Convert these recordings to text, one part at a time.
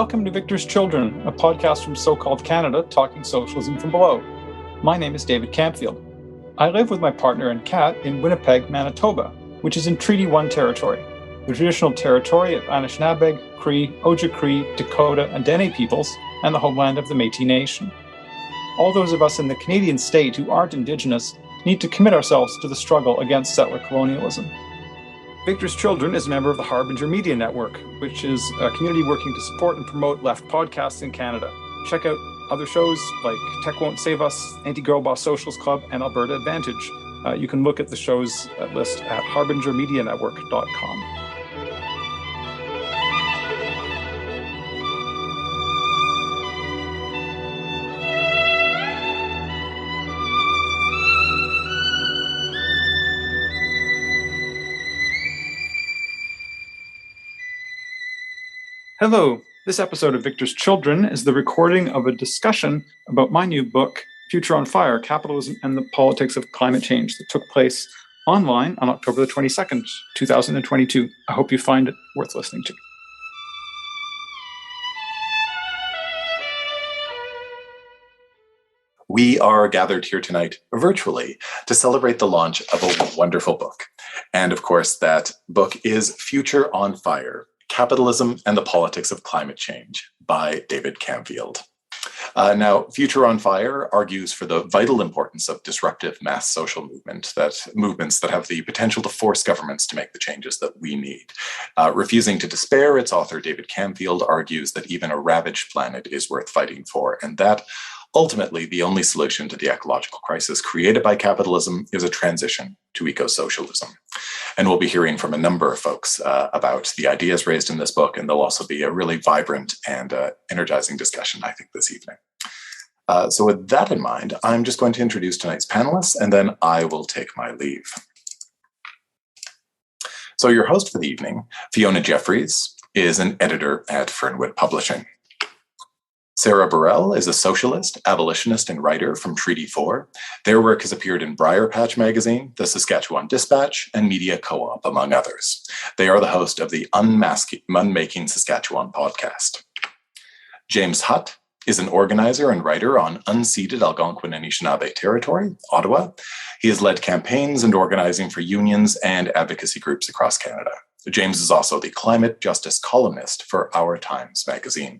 Welcome to Victor's Children, a podcast from so-called Canada talking socialism from below. My name is David Camfield. I live with my partner and cat in Winnipeg, Manitoba, which is in Treaty 1 territory, the traditional territory of Anishinaabe, Cree, Ojibwe, Dakota, and Dene peoples, and the homeland of the Métis Nation. All those of us in the Canadian state who aren't Indigenous need to commit ourselves to the struggle against settler colonialism. Victor's Children is a member of the Harbinger Media Network, which is a community working to support and promote left podcasts in Canada. Check out other shows like Tech Won't Save Us, Anti-Girl Boss Socialist Club, and Alberta Advantage. You can look at the shows list at harbingermedianetwork.com. Hello, this episode of Victor's Children is the recording of a discussion about my new book, Future on Fire, Capitalism and the Politics of Climate Change, that took place online on October the 22nd, 2022. I hope you find it worth listening to. We are gathered here tonight virtually to celebrate the launch of a wonderful book. And of course, that book is Future on Fire, Capitalism and the Politics of Climate Change by David Camfield. Now, Future on Fire argues for the vital importance of disruptive mass social movements that have the potential to force governments to make the changes that we need. Refusing to despair, its author David Camfield argues that even a ravaged planet is worth fighting for, and that ultimately the only solution to the ecological crisis created by capitalism is a transition to eco-socialism. And we'll be hearing from a number of folks about the ideas raised in this book, and there'll also be a really vibrant and energizing discussion, I think, this evening. So with that in mind, I'm just going to introduce tonight's panelists, and then I will take my leave. So your host for the evening, Fiona Jeffries, is an editor at Fernwood Publishing. Sara Birrell is a socialist, abolitionist, and writer from Treaty 4. Their work has appeared in Briar Patch Magazine, the Saskatchewan Dispatch, and Media Co-op, among others. They are the host of the Unmaking Saskatchewan podcast. James Hutt is an organizer and writer on unceded Algonquin and Anishinaabe territory, Ottawa. He has led campaigns and organizing for unions and advocacy groups across Canada. James is also the climate justice columnist for Our Times magazine.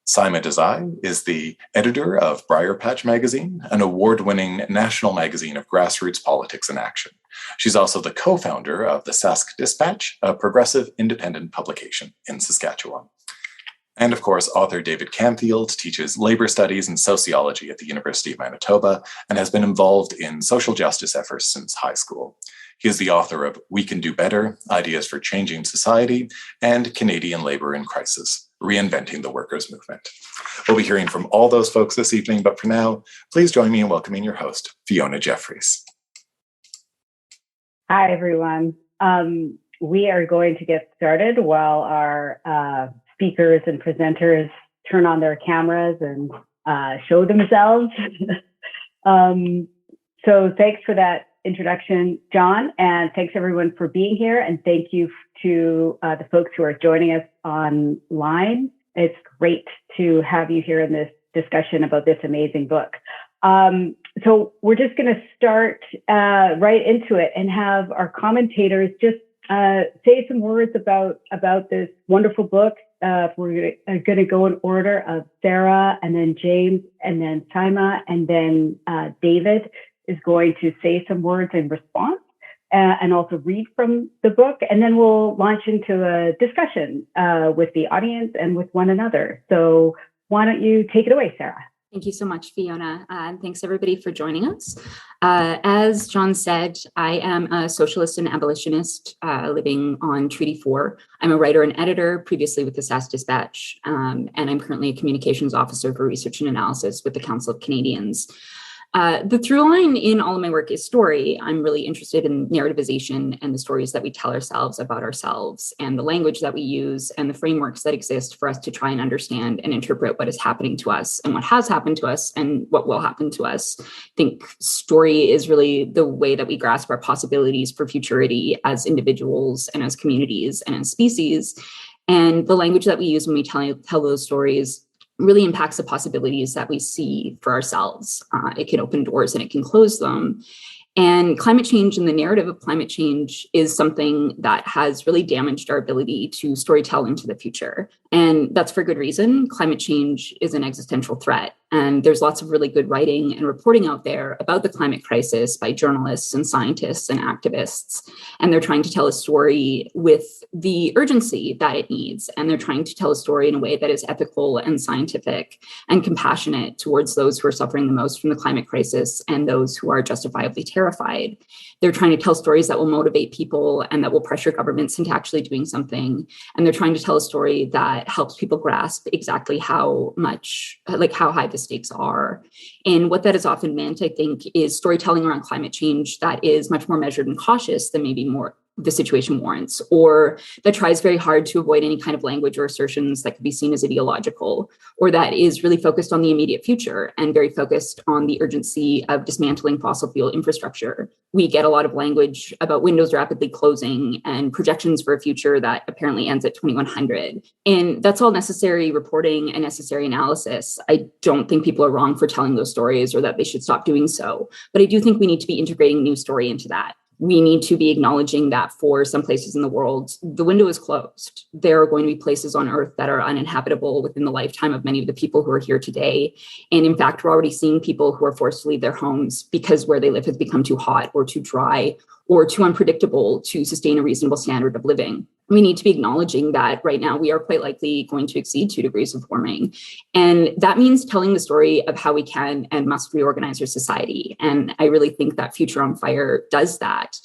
Saima Desai is the editor of Briar Patch Magazine, an award-winning national magazine of grassroots politics and action. She's also the co-founder of the Sask Dispatch, a progressive independent publication in Saskatchewan. And of course, author David Camfield teaches labor studies and sociology at the University of Manitoba and has been involved in social justice efforts since high school. He is the author of We Can Do Better, Ideas for Changing Society, and Canadian Labor in Crisis, Reinventing the Workers' Movement. We'll be hearing from all those folks this evening, but for now, please join me in welcoming your host, Fiona Jeffries. Hi, everyone. We are going to get started while our speakers and presenters turn on their cameras and show themselves. So thanks for that introduction, John, and thanks everyone for being here. And thank you to the folks who are joining us online. It's great to have you here in this discussion about this amazing book. So we're just going to start right into it and have our commentators just say some words about this wonderful book. We're going to go in order of Sara, and then James, and then Saima, and then David is going to say some words in response and also read from the book. And then we'll launch into a discussion with the audience and with one another. So why don't you take it away, Sara? Thank you so much, Fiona. And thanks everybody for joining us. As John said, I am a socialist and abolitionist living on Treaty 4. I'm a writer and editor previously with the Sask Dispatch, and I'm currently a communications officer for research and analysis with the Council of Canadians. The through line in all of my work is story. I'm really interested in narrativization and the stories that we tell ourselves about ourselves, and the language that we use and the frameworks that exist for us to try and understand and interpret what is happening to us and what has happened to us and what will happen to us. I think story is really the way that we grasp our possibilities for futurity as individuals and as communities and as species. And the language that we use when we tell those stories really impacts the possibilities that we see for ourselves. It can open doors and it can close them. And climate change and the narrative of climate change is something that has really damaged our ability to storytell into the future. And that's for good reason. Climate change is an existential threat. And there's lots of really good writing and reporting out there about the climate crisis by journalists and scientists and activists. And they're trying to tell a story with the urgency that it needs. And they're trying to tell a story in a way that is ethical and scientific and compassionate towards those who are suffering the most from the climate crisis and those who are justifiably terrified. They're trying to tell stories that will motivate people and that will pressure governments into actually doing something. And they're trying to tell a story that helps people grasp exactly how high the stakes are. And what that has often meant, I think, is storytelling around climate change that is much more measured and cautious than maybe more the situation warrants, or that tries very hard to avoid any kind of language or assertions that could be seen as ideological, or that is really focused on the immediate future and very focused on the urgency of dismantling fossil fuel infrastructure. We get a lot of language about windows rapidly closing and projections for a future that apparently ends at 2100. And that's all necessary reporting and necessary analysis. I don't think people are wrong for telling those stories or that they should stop doing so. But I do think we need to be integrating new story into that. We need to be acknowledging that for some places in the world, the window is closed. There are going to be places on Earth that are uninhabitable within the lifetime of many of the people who are here today. And in fact, we're already seeing people who are forced to leave their homes because where they live has become too hot or too dry or too unpredictable to sustain a reasonable standard of living. We need to be acknowledging that right now we are quite likely going to exceed 2 degrees of warming. And that means telling the story of how we can and must reorganize our society. And I really think that Future on Fire does that.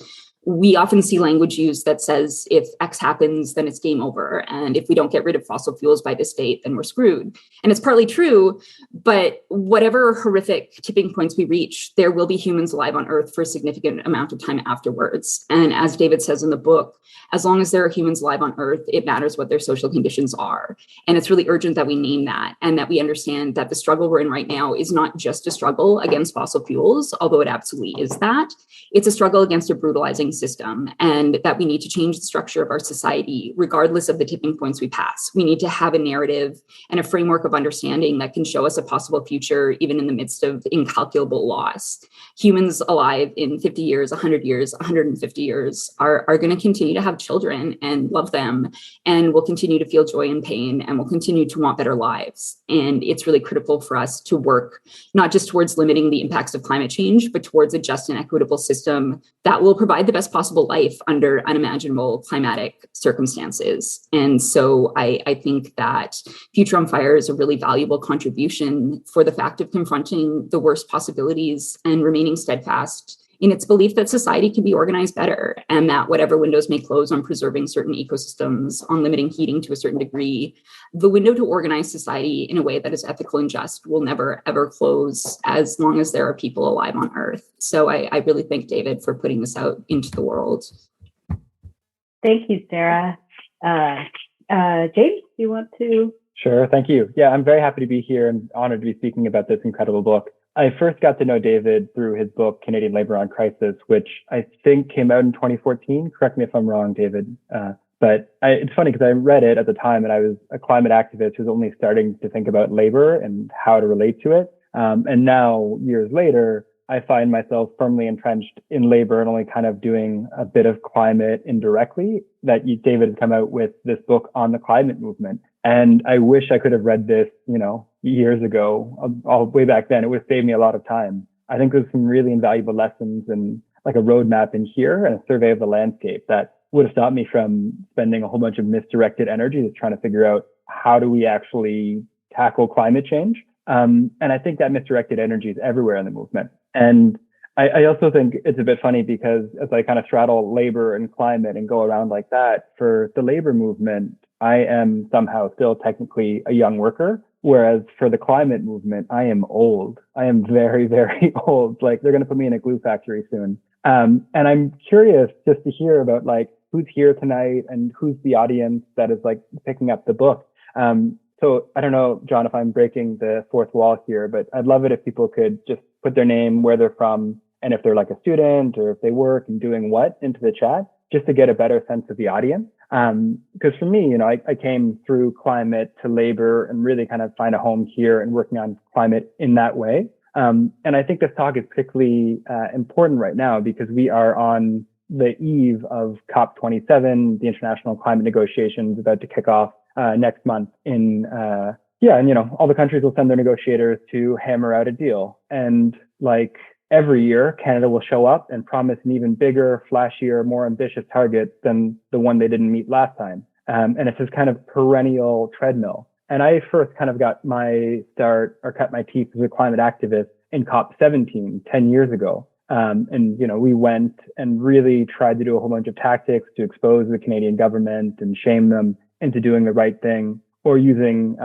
We often see language used that says, if X happens, then it's game over. And if we don't get rid of fossil fuels by this date, then we're screwed. And it's partly true, but whatever horrific tipping points we reach, there will be humans alive on Earth for a significant amount of time afterwards. And as David says in the book, as long as there are humans alive on Earth, it matters what their social conditions are. And it's really urgent that we name that and that we understand that the struggle we're in right now is not just a struggle against fossil fuels, although it absolutely is that. It's a struggle against a brutalizing system, and that we need to change the structure of our society, regardless of the tipping points we pass. We need to have a narrative and a framework of understanding that can show us a possible future, even in the midst of incalculable loss. Humans alive in 50 years, 100 years, 150 years are going to continue to have children and love them, and will continue to feel joy and pain, and will continue to want better lives. And it's really critical for us to work not just towards limiting the impacts of climate change, but towards a just and equitable system that will provide the best possible life under unimaginable climatic circumstances. And so I think that Future on Fire is a really valuable contribution for the fact of confronting the worst possibilities and remaining steadfast in its belief that society can be organized better, and that whatever windows may close on preserving certain ecosystems, on limiting heating to a certain degree, the window to organize society in a way that is ethical and just will never, ever close as long as there are people alive on Earth. So I really thank David for putting this out into the world. Thank you, Sarah. James, do you want to? Sure, thank you. Yeah, I'm very happy to be here and honored to be speaking about this incredible book. I first got to know David through his book, Canadian Labour on Crisis, which I think came out in 2014. Correct me if I'm wrong, David. It's funny because I read it at the time and I was a climate activist who's only starting to think about labor and how to relate to it. And now, years later, I find myself firmly entrenched in labor and only kind of doing a bit of climate indirectly. David has come out with this book on the climate movement. And I wish I could have read this, years ago, all way back then. It would save me a lot of time. I think there's some really invaluable lessons and like a roadmap in here and a survey of the landscape that would have stopped me from spending a whole bunch of misdirected energy just trying to figure out how do we actually tackle climate change. And I think that misdirected energy is everywhere in the movement. And I also think it's a bit funny because as I kind of straddle labor and climate and go around like that, for the labor movement, I am somehow still technically a young worker. Whereas for the climate movement, I am old. I am very, very old. Like they're going to put me in a glue factory soon. And I'm curious just to hear about like who's here tonight and who's the audience that is like picking up the book. So I don't know, John, if I'm breaking the fourth wall here, but I'd love it if people could just put their name, where they're from, and if they're like a student or if they work and doing what into the chat, just to get a better sense of the audience. Because for me, I came through climate to labor and really kind of find a home here and working on climate in that way. And I think this talk is particularly important right now because we are on the eve of COP27, the international climate negotiations about to kick off next month and all the countries will send their negotiators to hammer out a deal. And like every year, Canada will show up and promise an even bigger, flashier, more ambitious target than the one they didn't meet last time. And it's this kind of perennial treadmill. And I first kind of got my start or cut my teeth as a climate activist in COP17 10 years ago. We went and really tried to do a whole bunch of tactics to expose the Canadian government and shame them into doing the right thing or using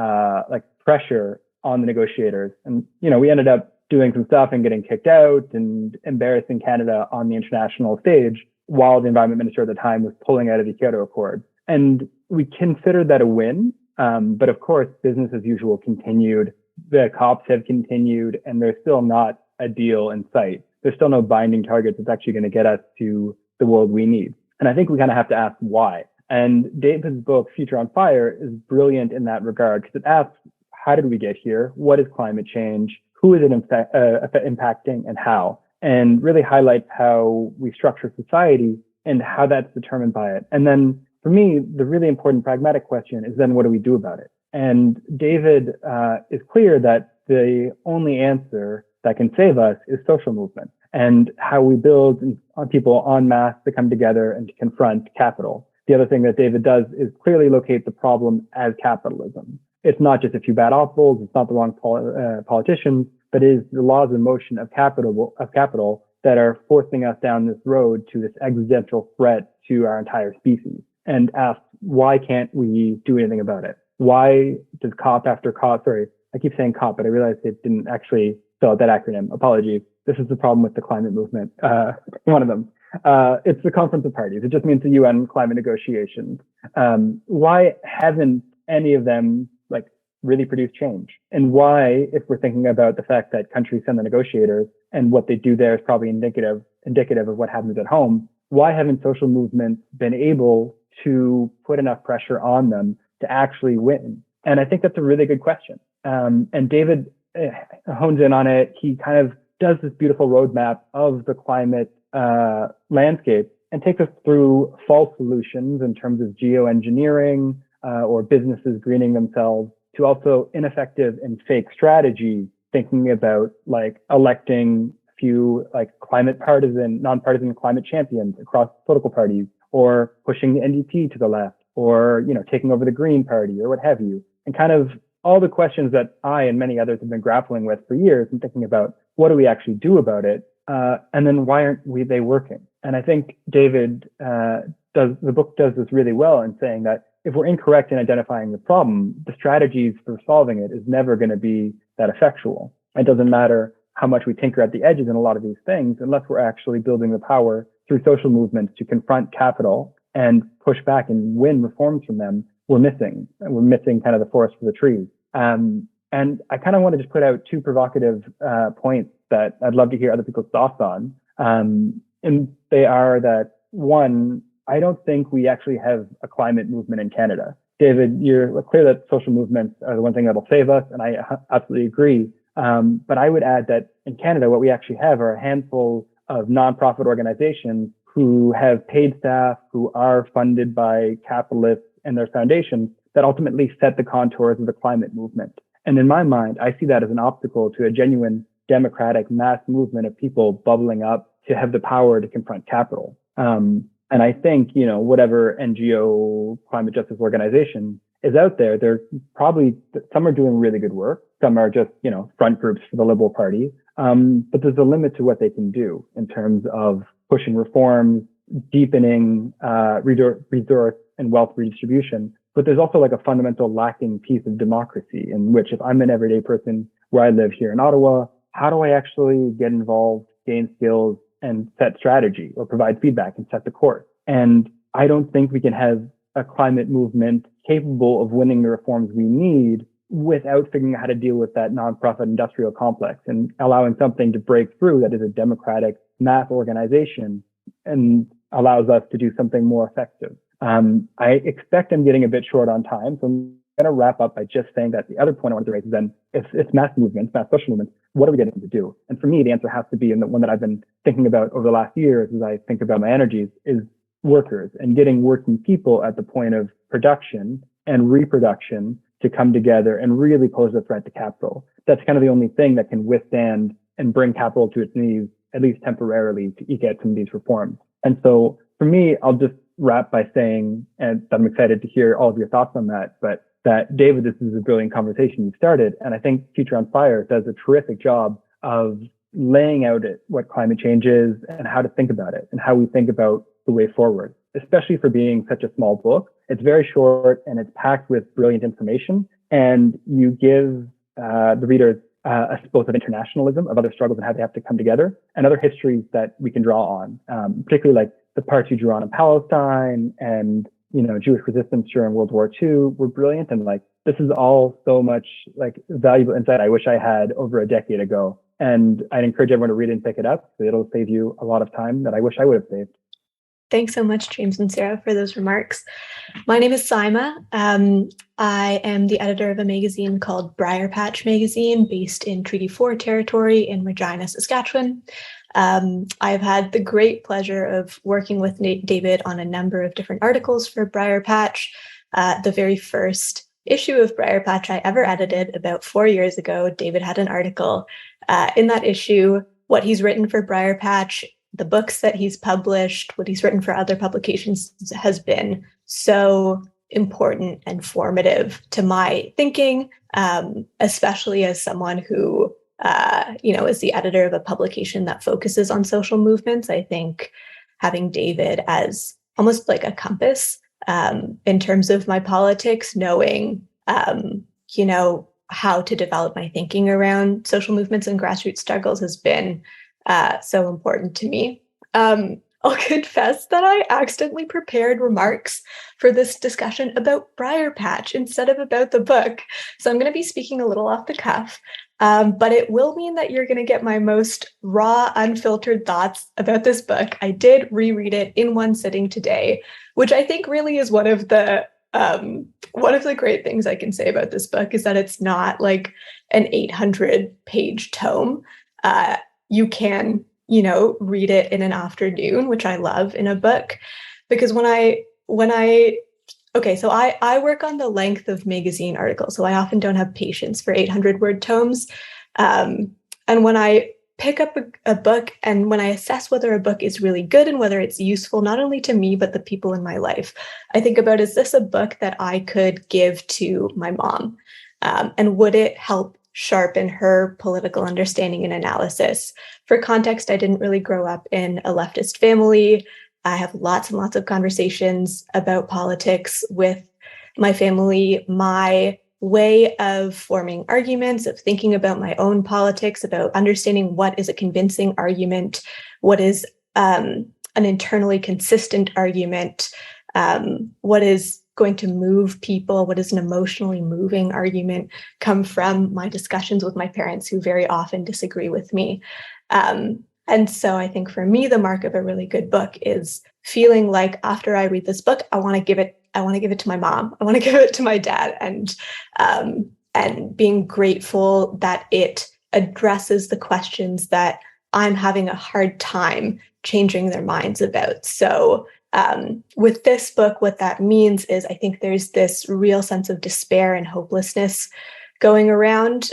pressure on the negotiators. And, we ended up doing some stuff and getting kicked out and embarrassing Canada on the international stage while the environment minister at the time was pulling out of the Kyoto Accord. And we considered that a win. But of course, business as usual continued. The COPs have continued, and there's still not a deal in sight. There's still no binding target that's actually going to get us to the world we need. And I think we kind of have to ask why. And David's book, Future on Fire, is brilliant in that regard because it asks, how did we get here? What is climate change? Who is it impacting and how? And really highlights how we structure society and how that's determined by it. And then for me, the really important pragmatic question is then what do we do about it? And David is clear that the only answer that can save us is social movement and how we build people en masse to come together and to confront capital. The other thing that David does is clearly locate the problem as capitalism. It's not just a few bad apples. It's not the wrong politicians, but it is the laws in motion of capital that are forcing us down this road to this existential threat to our entire species. And ask, why can't we do anything about it? Why does COP after COP, sorry, I keep saying COP, but I realized it didn't actually spell out that acronym. Apologies. This is the problem with the climate movement. One of them. It's the Conference of Parties. It just means the UN climate negotiations. Why haven't any of them really produced change? And why, if we're thinking about the fact that countries send the negotiators and what they do there is probably indicative of what happens at home, why haven't social movements been able to put enough pressure on them to actually win? And I think that's a really good question. And David hones in on it. He kind of does this beautiful roadmap of the climate landscape and takes us through false solutions in terms of geoengineering or businesses greening themselves to also ineffective and fake strategy, thinking about electing a few nonpartisan climate champions across political parties, or pushing the NDP to the left, or, taking over the Green Party or what have you. And kind of all the questions that I and many others have been grappling with for years and thinking about what do we actually do about it? And then why aren't they working? And I think David the book does this really well in saying that if we're incorrect in identifying the problem, the strategies for solving it is never going to be that effectual. It doesn't matter how much we tinker at the edges in a lot of these things, unless we're actually building the power through social movements to confront capital and push back and win reforms from them. We're missing kind of the forest for the trees. And I kind of want to just put out two provocative points that I'd love to hear other people's thoughts on. And they are that, one, I don't think we actually have a climate movement in Canada. David, you're clear that social movements are the one thing that'll save us, and I absolutely agree. But I would add that in Canada, what we actually have are a handful of nonprofit organizations who have paid staff, who are funded by capitalists and their foundations that ultimately set the contours of the climate movement. And in my mind, I see that as an obstacle to a genuine democratic mass movement of people bubbling up to have the power to confront capital. And I think, whatever NGO climate justice organization is out there, they're probably, some are doing really good work. Some are just, front groups for the Liberal Party. But there's a limit to what they can do in terms of pushing reforms, deepening resource and wealth redistribution. But there's also a fundamental lacking piece of democracy in which if I'm an everyday person where I live here in Ottawa, how do I actually get involved, gain skills, and set strategy or provide feedback and set the course? And I don't think we can have a climate movement capable of winning the reforms we need without figuring out how to deal with that nonprofit industrial complex and allowing something to break through that is a democratic mass organization and allows us to do something more effective. I expect I'm getting a bit short on time, so I'm going to wrap up by just saying that the other point I wanted to raise is then, if it's mass movements, mass social movements, what are we getting to do? And for me, the answer has to be, and the one that I've been thinking about over the last years as I think about my energies, is workers and getting working people at the point of production and reproduction to come together and really pose a threat to capital. That's kind of the only thing that can withstand and bring capital to its knees, at least temporarily, to eke out some of these reforms. And so for me, I'll just wrap by saying, and I'm excited to hear all of your thoughts on that, but that, David, this is a brilliant conversation you started. And I think Future on Fire does a terrific job of laying out what climate change is and how to think about it and how we think about the way forward, especially for being such a small book. It's very short and it's packed with brilliant information. And you give the readers a both of internationalism, of other struggles and how they have to come together, and other histories that we can draw on, particularly like the parts you drew on in Palestine and, Jewish resistance during World War II were brilliant. And like, this is all so much like valuable insight I wish I had over a decade ago. And I'd encourage everyone to read it and pick it up. So it'll save you a lot of time that I wish I would have saved. Thanks so much, James and Sarah, for those remarks. My name is Saima. I am the editor of a magazine called Briar Patch Magazine, based in Treaty 4 territory in Regina, Saskatchewan. I've had the great pleasure of working with David on a number of different articles for Briar Patch. The very first issue of Briar Patch I ever edited about 4 years ago, David had an article in that issue, what he's written for Briar Patch, the books that he's published, what he's written for other publications has been so important and formative to my thinking, especially as someone who, is the editor of a publication that focuses on social movements. I think having David as almost like a compass in terms of my politics, knowing, how to develop my thinking around social movements and grassroots struggles has been so important to me. I'll confess that I accidentally prepared remarks for this discussion about Briar Patch instead of about the book. So I'm going to be speaking a little off the cuff, but it will mean that you're going to get my most raw, unfiltered thoughts about this book. I did reread it in one sitting today, which I think really is one of the great things I can say about this book is that it's not like an 800-page tome. You can, read it in an afternoon, which I love in a book, because I work on the length of magazine articles, so I often don't have patience for 800-word tomes. And when I pick up a book and when I assess whether a book is really good and whether it's useful, not only to me, but the people in my life, I think about, is this a book that I could give to my mom? And would it help sharpen her political understanding and analysis? For context, I didn't really grow up in a leftist family. I have lots and lots of conversations about politics with my family. My way of forming arguments, of thinking about my own politics, about understanding what is a convincing argument, what is an internally consistent argument, what is going to move people, what is an emotionally moving argument, come from my discussions with my parents, who very often disagree with me. And so I think for me, the mark of a really good book is feeling like after I read this book, I want to give it to my mom. I want to give it to my dad, and being grateful that it addresses the questions that I'm having a hard time changing their minds about. So with this book, what that means is I think there's this real sense of despair and hopelessness going around,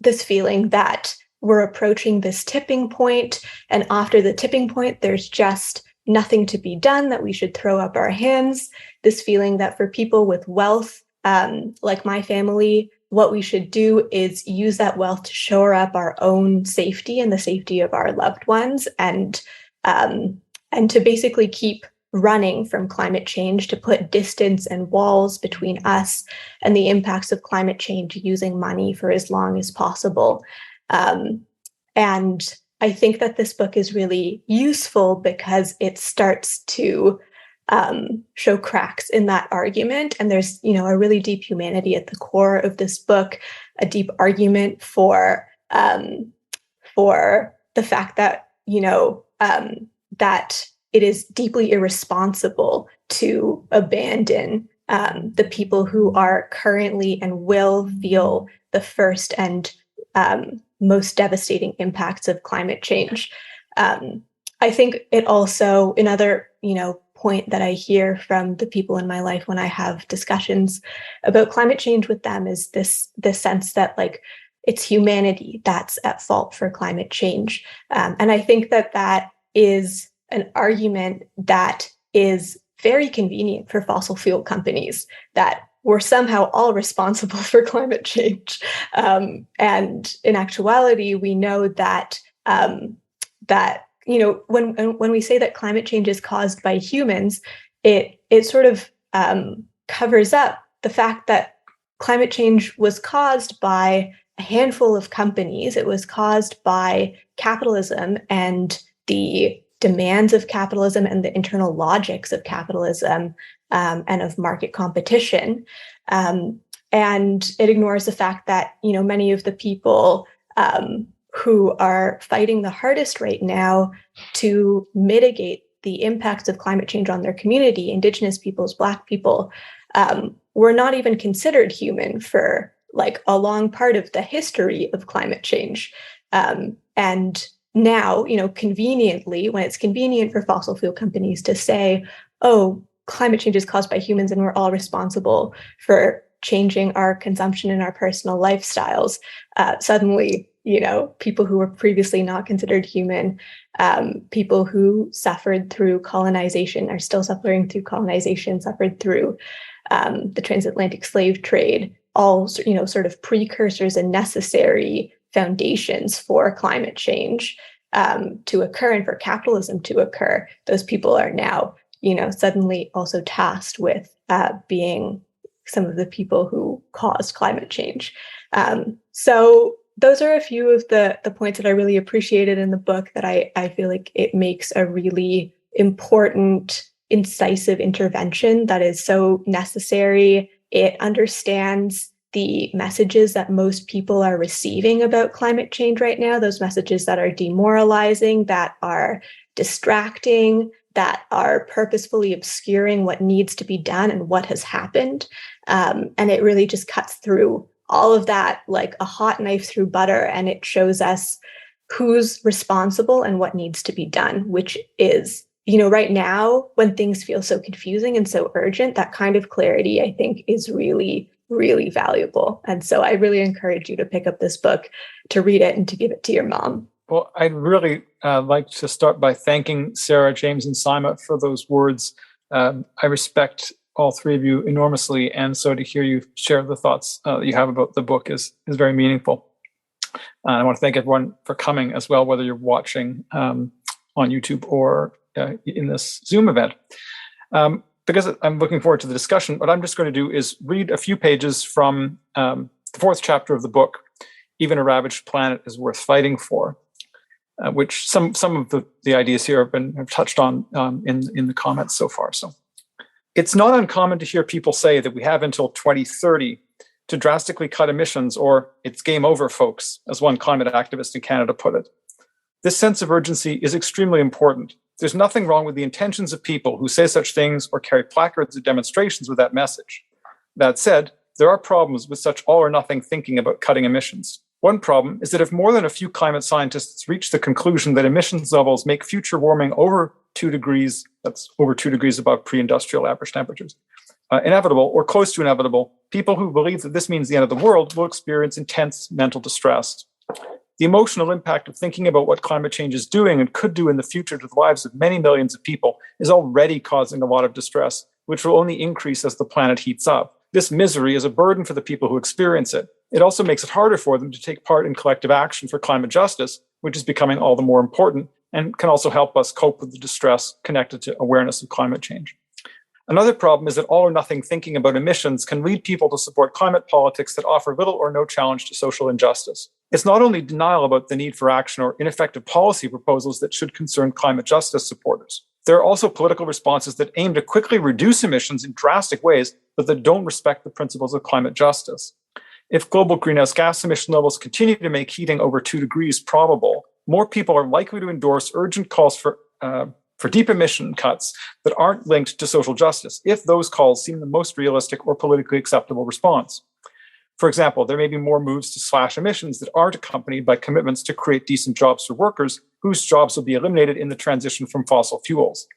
this feeling that we're approaching this tipping point, and after the tipping point, there's just nothing to be done, that we should throw up our hands. This feeling that for people with wealth, like my family, what we should do is use that wealth to shore up our own safety and the safety of our loved ones, and to basically keep running from climate change, to put distance and walls between us and the impacts of climate change, using money for as long as possible. And I think that this book is really useful because it starts to show cracks in that argument. And there's, a really deep humanity at the core of this book, a deep argument for the fact that, that it is deeply irresponsible to abandon the people who are currently and will feel the first and most devastating impacts of climate change. I think it also, another, point that I hear from the people in my life when I have discussions about climate change with them is this sense that like it's humanity that's at fault for climate change. And I think that is an argument that is very convenient for fossil fuel companies, that we're somehow all responsible for climate change. And in actuality, we know that when we say that climate change is caused by humans, it sort of covers up the fact that climate change was caused by a handful of companies. It was caused by capitalism and the demands of capitalism and the internal logics of capitalism and of market competition. And it ignores the fact that, many of the people who are fighting the hardest right now to mitigate the impacts of climate change on their community, Indigenous peoples, Black people, were not even considered human for like a long part of the history of climate change. And now, conveniently, when it's convenient for fossil fuel companies to say, oh, climate change is caused by humans and we're all responsible for changing our consumption and our personal lifestyles, suddenly, people who were previously not considered human, people who suffered through colonization, are still suffering through colonization, suffered through the transatlantic slave trade, all, sort of precursors and necessary foundations for climate change to occur and for capitalism to occur. Those people are now, suddenly also tasked with being some of the people who caused climate change. So those are a few of the points that I really appreciated in the book, that I feel like it makes a really important, incisive intervention that is so necessary. It understands the messages that most people are receiving about climate change right now, those messages that are demoralizing, that are distracting, that are purposefully obscuring what needs to be done and what has happened. And it really just cuts through all of that like a hot knife through butter, and it shows us who's responsible and what needs to be done, which is, right now when things feel so confusing and so urgent, that kind of clarity, I think, is really, really valuable. And so I really encourage you to pick up this book, to read it, and to give it to your mom. Well, I'd really like to start by thanking Sara, James, and Saima for those words. I respect all three of you enormously, and so to hear you share the thoughts that you have about the book is very meaningful. I want to thank everyone for coming as well, whether you're watching on YouTube or in this Zoom event. Because I'm looking forward to the discussion, what I'm just going to do is read a few pages from the fourth chapter of the book, Even a Ravaged Planet is Worth Fighting For, which some of the ideas here have touched on in the comments so far. So it's not uncommon to hear people say that we have until 2030 to drastically cut emissions, or it's game over, folks, as one climate activist in Canada put it. This sense of urgency is extremely important. There's nothing wrong with the intentions of people who say such things or carry placards or demonstrations with that message. That said, there are problems with such all or nothing thinking about cutting emissions. One problem is that if more than a few climate scientists reach the conclusion that emissions levels make future warming over 2 degrees, that's over 2 degrees above pre-industrial average temperatures, inevitable or close to inevitable, people who believe that this means the end of the world will experience intense mental distress. The emotional impact of thinking about what climate change is doing and could do in the future to the lives of many millions of people is already causing a lot of distress, which will only increase as the planet heats up. This misery is a burden for the people who experience it. It also makes it harder for them to take part in collective action for climate justice, which is becoming all the more important and can also help us cope with the distress connected to awareness of climate change. Another problem is that all or nothing thinking about emissions can lead people to support climate politics that offer little or no challenge to social injustice. It's not only denial about the need for action or ineffective policy proposals that should concern climate justice supporters. There are also political responses that aim to quickly reduce emissions in drastic ways, but that don't respect the principles of climate justice. If global greenhouse gas emission levels continue to make heating over 2 degrees probable, more people are likely to endorse urgent calls for for deep emission cuts that aren't linked to social justice, if those calls seem the most realistic or politically acceptable response. For example, there may be more moves to slash emissions that aren't accompanied by commitments to create decent jobs for workers whose jobs will be eliminated in the transition from fossil fuels.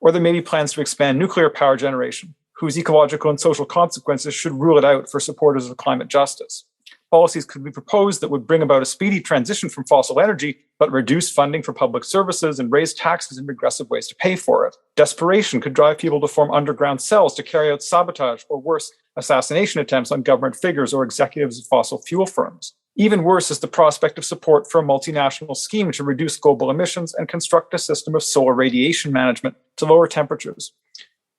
Or there may be plans to expand nuclear power generation, whose ecological and social consequences should rule it out for supporters of climate justice. Policies could be proposed that would bring about a speedy transition from fossil energy, but reduce funding for public services and raise taxes in regressive ways to pay for it. Desperation could drive people to form underground cells to carry out sabotage or worse, assassination attempts on government figures or executives of fossil fuel firms. Even worse is the prospect of support for a multinational scheme to reduce global emissions and construct a system of solar radiation management to lower temperatures.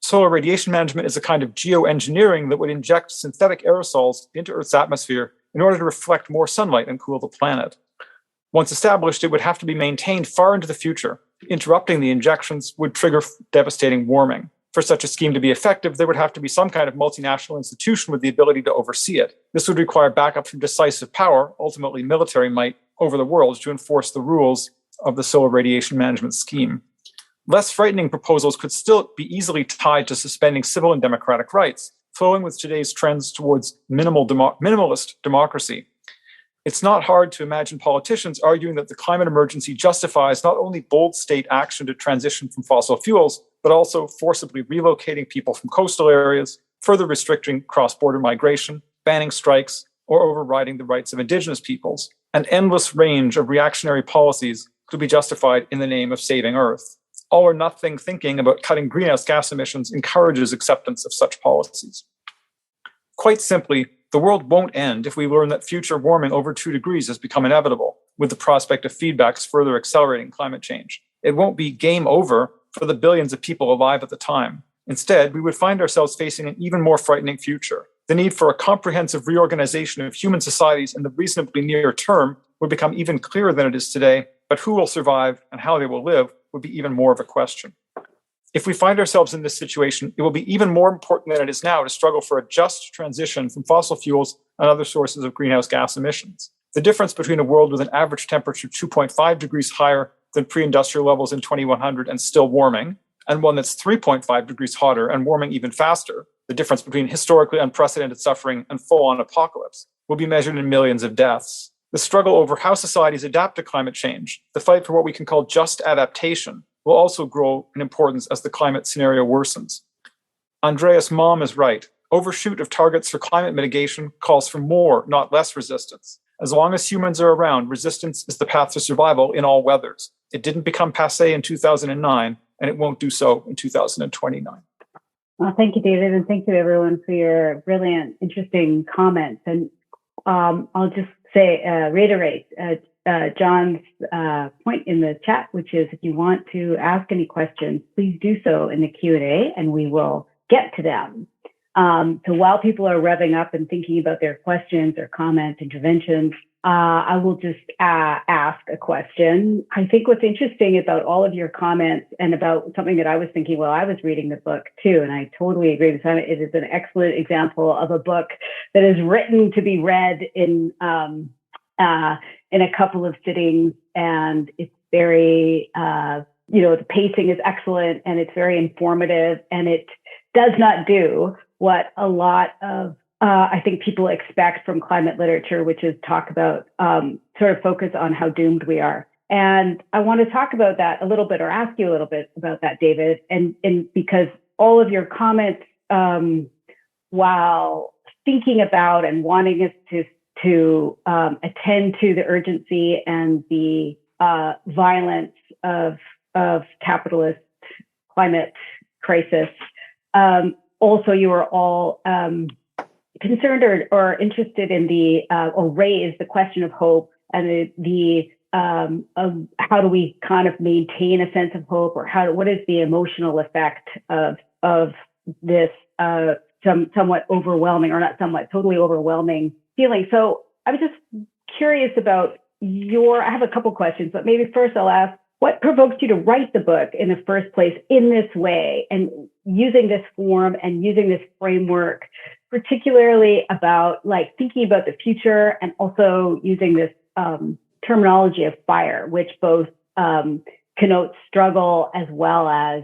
Solar radiation management is a kind of geoengineering that would inject synthetic aerosols into Earth's atmosphere in order to reflect more sunlight and cool the planet. Once established, it would have to be maintained far into the future. Interrupting the injections would trigger devastating warming. For such a scheme to be effective, there would have to be some kind of multinational institution with the ability to oversee it. This would require backup from decisive power, ultimately military might, over the world to enforce the rules of the solar radiation management scheme. Less frightening proposals could still be easily tied to suspending civil and democratic rights, flowing with today's trends towards minimalist democracy. It's not hard to imagine politicians arguing that the climate emergency justifies not only bold state action to transition from fossil fuels, but also forcibly relocating people from coastal areas, further restricting cross-border migration, banning strikes, or overriding the rights of indigenous peoples. An endless range of reactionary policies could be justified in the name of saving Earth. All or nothing thinking about cutting greenhouse gas emissions encourages acceptance of such policies. Quite simply, the world won't end if we learn that future warming over 2 degrees has become inevitable, with the prospect of feedbacks further accelerating climate change. It won't be game over for the billions of people alive at the time. Instead, we would find ourselves facing an even more frightening future. The need for a comprehensive reorganization of human societies in the reasonably near term would become even clearer than it is today, but who will survive and how they will live would be even more of a question. If we find ourselves in this situation, it will be even more important than it is now to struggle for a just transition from fossil fuels and other sources of greenhouse gas emissions. The difference between a world with an average temperature 2.5 degrees higher than pre-industrial levels in 2100 and still warming, and one that's 3.5 degrees hotter and warming even faster, the difference between historically unprecedented suffering and full-on apocalypse, will be measured in millions of deaths. The struggle over how societies adapt to climate change, the fight for what we can call just adaptation, will also grow in importance as the climate scenario worsens. Andreas Malm is right. Overshoot of targets for climate mitigation calls for more, not less resistance. As long as humans are around, resistance is the path to survival in all weathers. It didn't become passé in 2009, and it won't do so in 2029. Well, thank you, David, and thank you, everyone, for your brilliant, interesting comments. And I'll just say, reiterate John's point in the chat, which is if you want to ask any questions, please do so in the Q&A, and we will get to them. So while people are revving up and thinking about their questions or comments, interventions, I will just ask a question. I think what's interesting about all of your comments and about something that I was thinking while I was reading the book too, and I totally agree with Saima, it is an excellent example of a book that is written to be read in a couple of sittings, and it's very, the pacing is excellent and it's very informative, and it does not do what a lot of I think people expect from climate literature, which is talk about sort of focus on how doomed we are. And I want to talk about that a little bit, or ask you a little bit about that, David, and because all of your comments, while thinking about and wanting us to attend to the urgency and the violence of capitalist climate crisis, also you are all concerned or interested in or raise the question of hope and of how do we kind of maintain a sense of hope, or what is the emotional effect of this somewhat overwhelming, or not somewhat, totally overwhelming feeling. So I was just curious about I have a couple questions, but maybe first I'll ask, what provoked you to write the book in the first place in this way, and using this form and using this framework, particularly about thinking about the future, and also using this terminology of fire, which both connotes struggle as well as,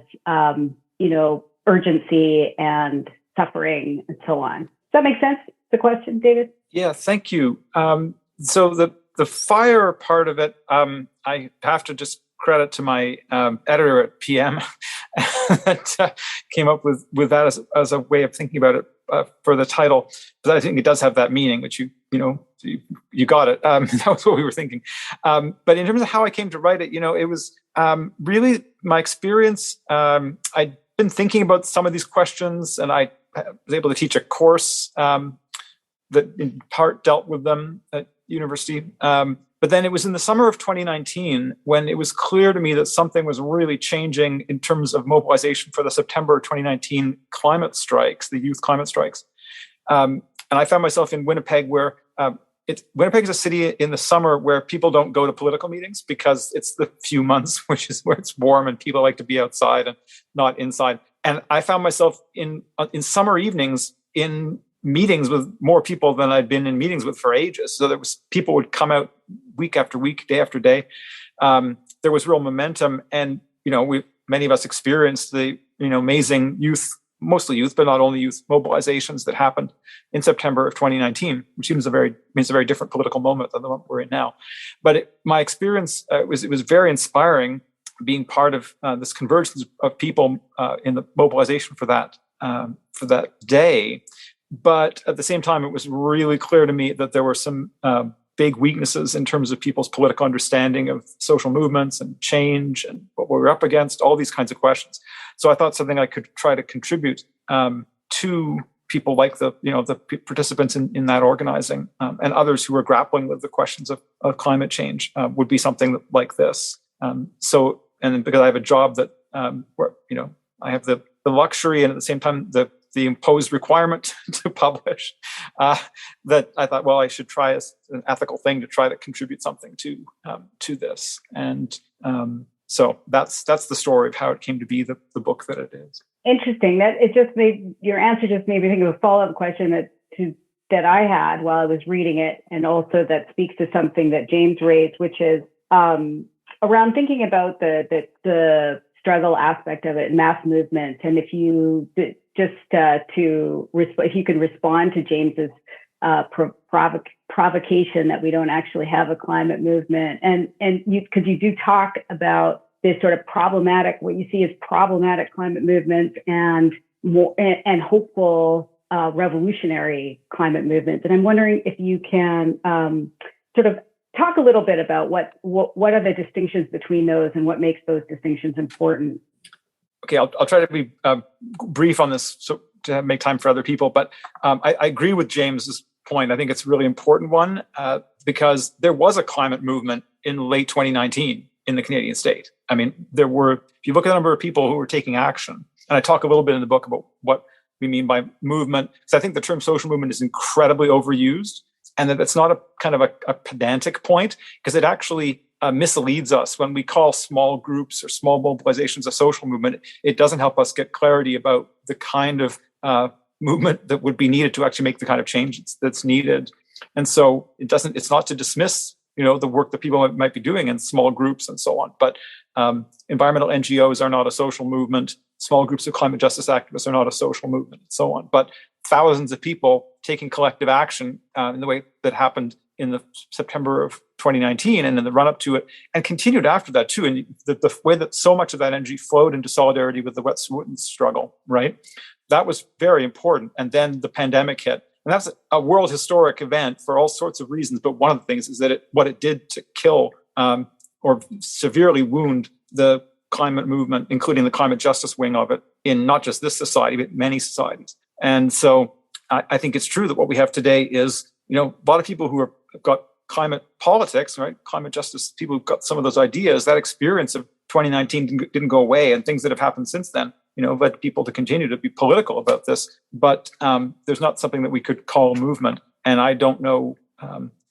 urgency and suffering and so on. Does that make sense, the question, David? Yeah, thank you. So the fire part of it, I have to just credit to my editor at PM that came up with that as a way of thinking about it for the title, because I think it does have that meaning, which you got it. That was what we were thinking. But in terms of how I came to write it, it was really my experience. I'd been thinking about some of these questions, and I was able to teach a course that in part dealt with them at university. But then it was in the summer of 2019 when it was clear to me that something was really changing in terms of mobilization for the September 2019 climate strikes, the youth climate strikes. And I found myself in Winnipeg, where Winnipeg is a city in the summer where people don't go to political meetings because it's the few months which is where it's warm and people like to be outside and not inside. And I found myself in summer evenings in meetings with more people than I'd been in meetings with for ages. So people would come out week after week, day after day. There was real momentum, and many of us experienced the amazing youth, mostly youth, but not only youth, mobilizations that happened in September of 2019, which seems a very different political moment than the one we're in now. But my experience it was very inspiring, being part of this convergence of people in the mobilization for that day. But at the same time, it was really clear to me that there were some big weaknesses in terms of people's political understanding of social movements and change and what we're up against, all these kinds of questions. So I thought something I could try to contribute to people like the participants in that organizing and others who are grappling with the questions of climate change would be something like this. And because I have a job that where I have the luxury and at the same time the imposed requirement to publish, that I thought, well, I should try as an ethical thing to try to contribute something to this. And so that's the story of how it came to be the book that it is. Interesting. Your answer just made me think of a follow-up question that I had while I was reading it, and also that speaks to something that James raised, which is around thinking about the struggle aspect of it, mass movement, and if you if you could respond to James's provocation that we don't actually have a climate movement, and because you do talk about this sort of problematic, what you see as problematic climate movements and hopeful revolutionary climate movements, and I'm wondering if you can sort of talk a little bit about what are the distinctions between those and what makes those distinctions important. Okay, I'll try to be brief on this so to make time for other people. But I agree with James's point. I think it's a really important one because there was a climate movement in late 2019 in the Canadian state. I mean, there were, if you look at the number of people who were taking action, and I talk a little bit in the book about what we mean by movement, because I think the term social movement is incredibly overused, and that it's not a kind of a pedantic point, because it actually misleads us when we call small groups or small mobilizations a social movement. It doesn't help us get clarity about the kind of movement that would be needed to actually make the kind of change that's needed. And so it's not to dismiss, the work that people might be doing in small groups and so on. But environmental NGOs are not a social movement. Small groups of climate justice activists are not a social movement, and so on. But thousands of people taking collective action in the way that happened in the September of 2019 and in the run-up to it, and continued after that too. And the way that so much of that energy flowed into solidarity with the Wet'suwet'en struggle, right? That was very important. And then the pandemic hit. And that's a world historic event for all sorts of reasons. But one of the things is that what it did to kill or severely wound the climate movement, including the climate justice wing of it, in not just this society, but many societies. And so I think it's true that what we have today is, a lot of people who have got climate politics, right? Climate justice, people who've got some of those ideas, that experience of 2019 didn't go away, and things that have happened since then, led people to continue to be political about this. But there's not something that we could call a movement. And I don't know,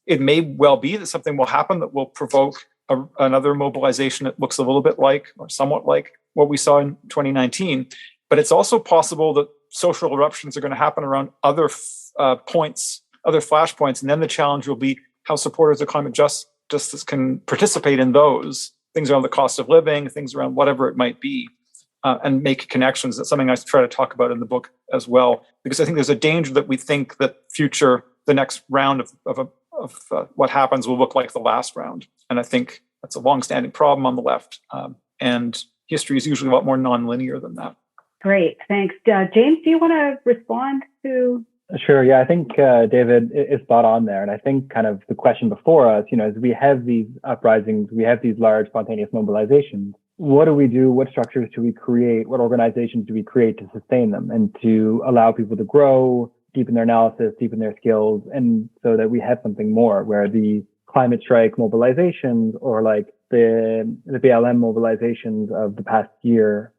it may well be that something will happen that will provoke another mobilization that looks a little bit like, or somewhat like, what we saw in 2019. But it's also possible that social eruptions are going to happen around other points, other flashpoints, and then the challenge will be how supporters of climate justice can participate in those things around the cost of living, things around whatever it might be, and make connections. That's something I try to talk about in the book as well, because I think there's a danger that we think that the next round of what happens will look like the last round. And I think that's a longstanding problem on the left. And history is usually a lot more nonlinear than that. Great, thanks. James, do you want to respond to? Sure. Yeah, I think David is spot on there. And I think kind of the question before us, as we have these uprisings, we have these large spontaneous mobilizations. What do we do? What structures do we create? What organizations do we create to sustain them and to allow people to grow, deepen their analysis, deepen their skills, and so that we have something more where the climate strike mobilizations or like the BLM mobilizations of the past year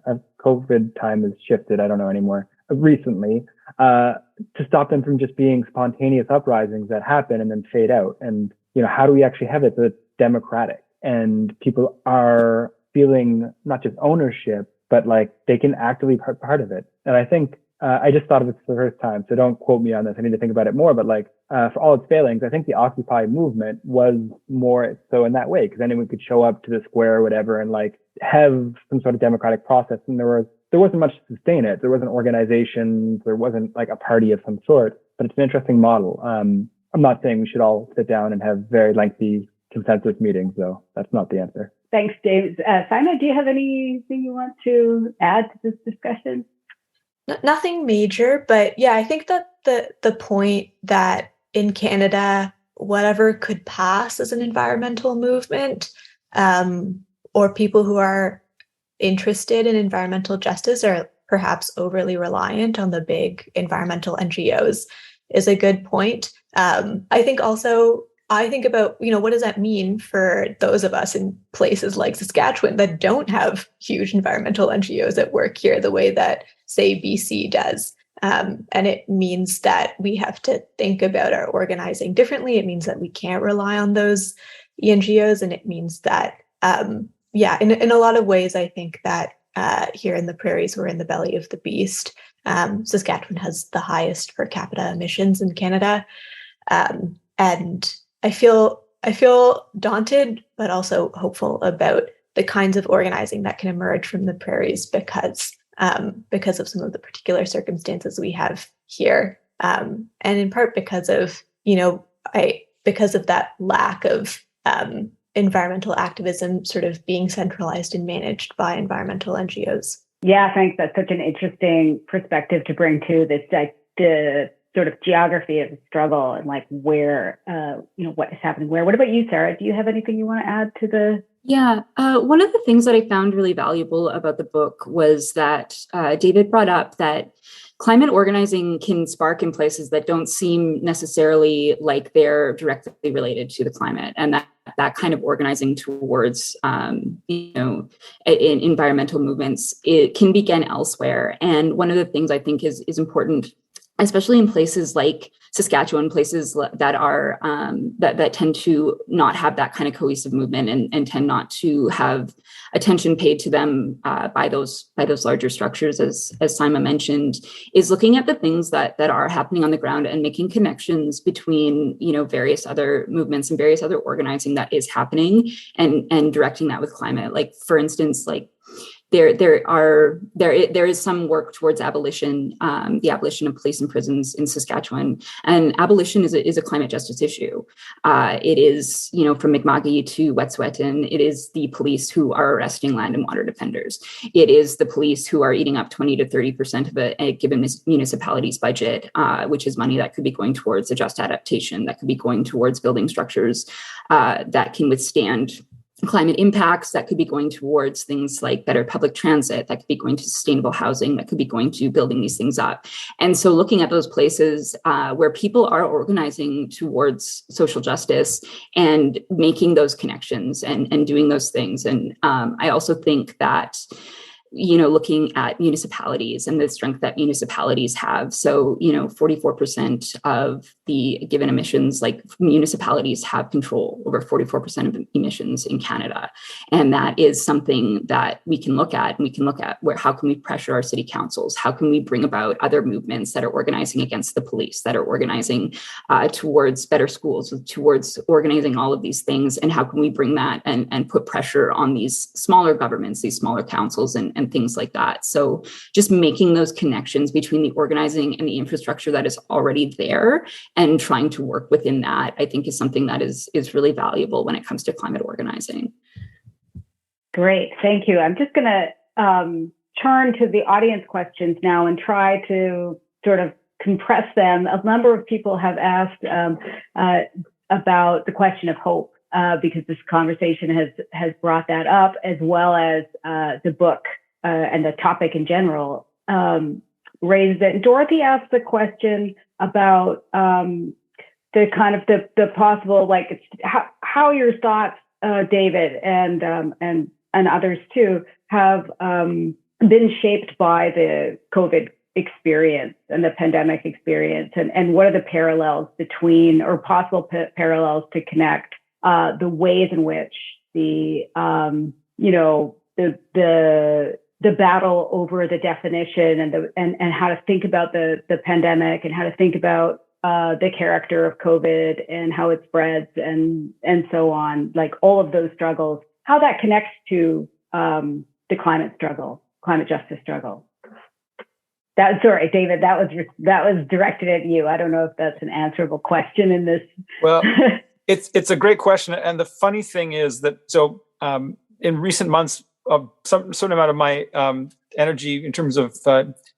of COVID time has shifted. I don't know anymore. Recently, to stop them from just being spontaneous uprisings that happen and then fade out. And, how do we actually have it so it's democratic and people are feeling not just ownership, but like they can actively be part of it. And I think I just thought of it for the first time, so don't quote me on this. I need to think about it more. But like for all its failings, I think the Occupy movement was more so in that way, because anyone could show up to the square or whatever and like have some sort of democratic process. And there wasn't much to sustain it. There wasn't organizations. There wasn't like a party of some sort. But it's an interesting model. I'm not saying we should all sit down and have very lengthy consensus meetings, though. That's not the answer. Thanks, James. Saima, do you have anything you want to add to this discussion? Nothing major, but yeah, I think that the point that in Canada, whatever could pass as an environmental movement, or people who are interested in environmental justice are perhaps overly reliant on the big environmental NGOs is a good point. I think about, what does that mean for those of us in places like Saskatchewan that don't have huge environmental NGOs that work here the way that, say, BC does. And it means that we have to think about our organizing differently. It means that we can't rely on those NGOs. And it means that, in a lot of ways, I think that here in the prairies, we're in the belly of the beast. Saskatchewan has the highest per capita emissions in Canada. And I feel daunted, but also hopeful about the kinds of organizing that can emerge from the prairies because of some of the particular circumstances we have here, and in part because of that lack of environmental activism sort of being centralized and managed by environmental NGOs. Yeah, thanks. That's such an interesting perspective to bring to this, the sort of geography of the struggle and like where, what is happening where. What about you, Sarah? Do you have anything you want to add to the? Yeah, one of the things that I found really valuable about the book was that David brought up that climate organizing can spark in places that don't seem necessarily like they're directly related to the climate, and that kind of organizing towards in environmental movements, it can begin elsewhere. And one of the things I think is important, especially in places like Saskatchewan, places that are that tend to not have that kind of cohesive movement and tend not to have attention paid to them by those larger structures, as Saima mentioned, is looking at the things that are happening on the ground and making connections between various other movements and various other organizing that is happening and directing that with climate. Like, for instance, like there is some work towards abolition, the abolition of police and prisons in Saskatchewan, and abolition is a climate justice issue. It is, from Mi'kma'ki to Wet'suwet'en, it is the police who are arresting land and water defenders. It is the police who are eating up 20 to 30% of a given municipality's budget, which is money that could be going towards a just adaptation, that could be going towards building structures that can withstand climate impacts, that could be going towards things like better public transit, that could be going to sustainable housing, that could be going to building these things up. And so looking at those places where people are organizing towards social justice and making those connections and doing those things. And I also think that looking at municipalities and the strength that municipalities have. So, 44% of the given emissions, like municipalities have control over 44% of emissions in Canada. And that is something that we can look at. And we can look at how can we pressure our city councils? How can we bring about other movements that are organizing against the police, that are organizing towards better schools, towards organizing all of these things? And how can we bring that and put pressure on these smaller governments, these smaller councils and things like that? So just making those connections between the organizing and the infrastructure that is already there and trying to work within that, I think is something that is really valuable when it comes to climate organizing. Great, thank you. I'm just going to turn to the audience questions now and try to sort of compress them. A number of people have asked about the question of hope, because this conversation has brought that up, as well as the book and the topic in general raised it. Dorothy asked the question about the kind of the possible, like, how your thoughts, David, and others too, have been shaped by the COVID experience and the pandemic experience, and what are the parallels between, or possible parallels to connect the ways in which the battle over the definition and how to think about the pandemic, and how to think about the character of COVID and how it spreads and so on, like all of those struggles, how that connects to the climate justice struggle. Sorry, David, that was directed at you. I don't know if that's an answerable question in this. Well, it's a great question, and the funny thing is that in recent months, some certain amount of my energy in terms of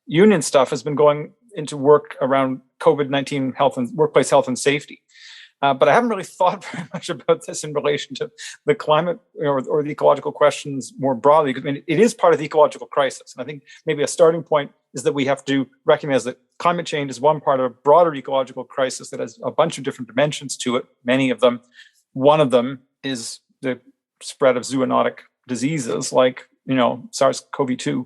union stuff has been going into work around COVID-19 health and workplace health and safety. But I haven't really thought very much about this in relation to the climate or the ecological questions more broadly, because it is part of the ecological crisis. And I think maybe a starting point is that we have to recognize that climate change is one part of a broader ecological crisis that has a bunch of different dimensions to it, many of them. One of them is the spread of zoonotic diseases like, SARS-CoV-2,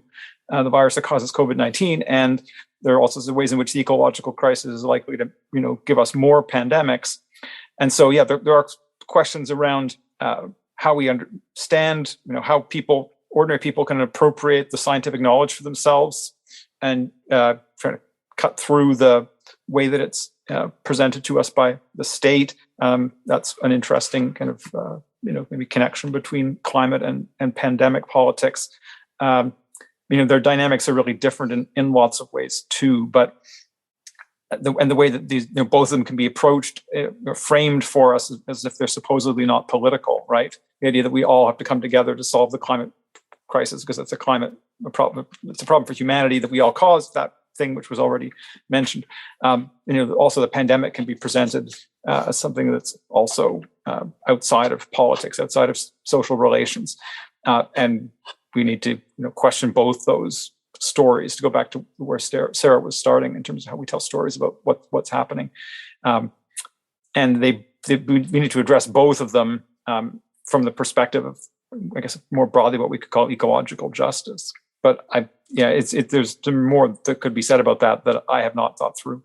the virus that causes COVID-19. And there are also the ways in which the ecological crisis is likely to, give us more pandemics. And so, there are questions around how we understand, how ordinary people can appropriate the scientific knowledge for themselves and try to cut through the way that it's presented to us by the state. That's an interesting kind of, maybe connection between climate and pandemic politics. Their dynamics are really different in lots of ways too, but the way that these, both of them can be approached, framed for us as if they're supposedly not political, right? The idea that we all have to come together to solve the climate crisis because it's a problem. It's a problem for humanity, that we all caused that thing which was already mentioned. Also the pandemic can be presented as something that's also outside of politics, outside of social relations, and we need to question both those stories, to go back to where Sara was starting in terms of how we tell stories about what's happening. And we need to address both of them from the perspective of, I guess, more broadly what we could call ecological justice. But there's more that could be said about that I have not thought through.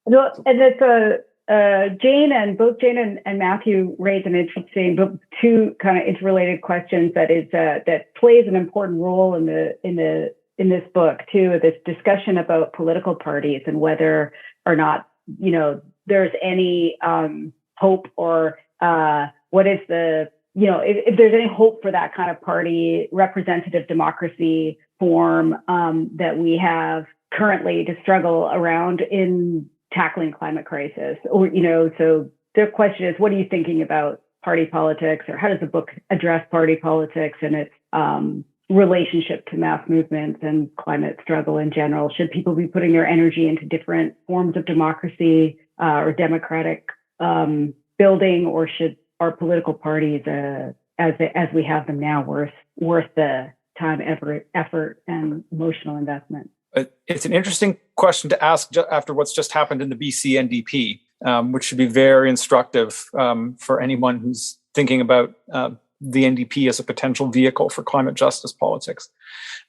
No, and it's both Jane and Matthew raised an interesting, but two kind of interrelated questions that plays an important role in this book too. This discussion about political parties and whether or not there's any hope, or what is the if there's any hope for that kind of party representative democracy form that we have currently to struggle around in tackling climate crisis. Or so the question is, what are you thinking about party politics, or how does the book address party politics and its relationship to mass movements and climate struggle in general? Should people be putting their energy into different forms of democracy or democratic building, or should our political parties, as we have them now, worth the time, effort, and emotional investment? It's an interesting question to ask after what's just happened in the BC NDP, which should be very instructive for anyone who's thinking about the NDP as a potential vehicle for climate justice politics.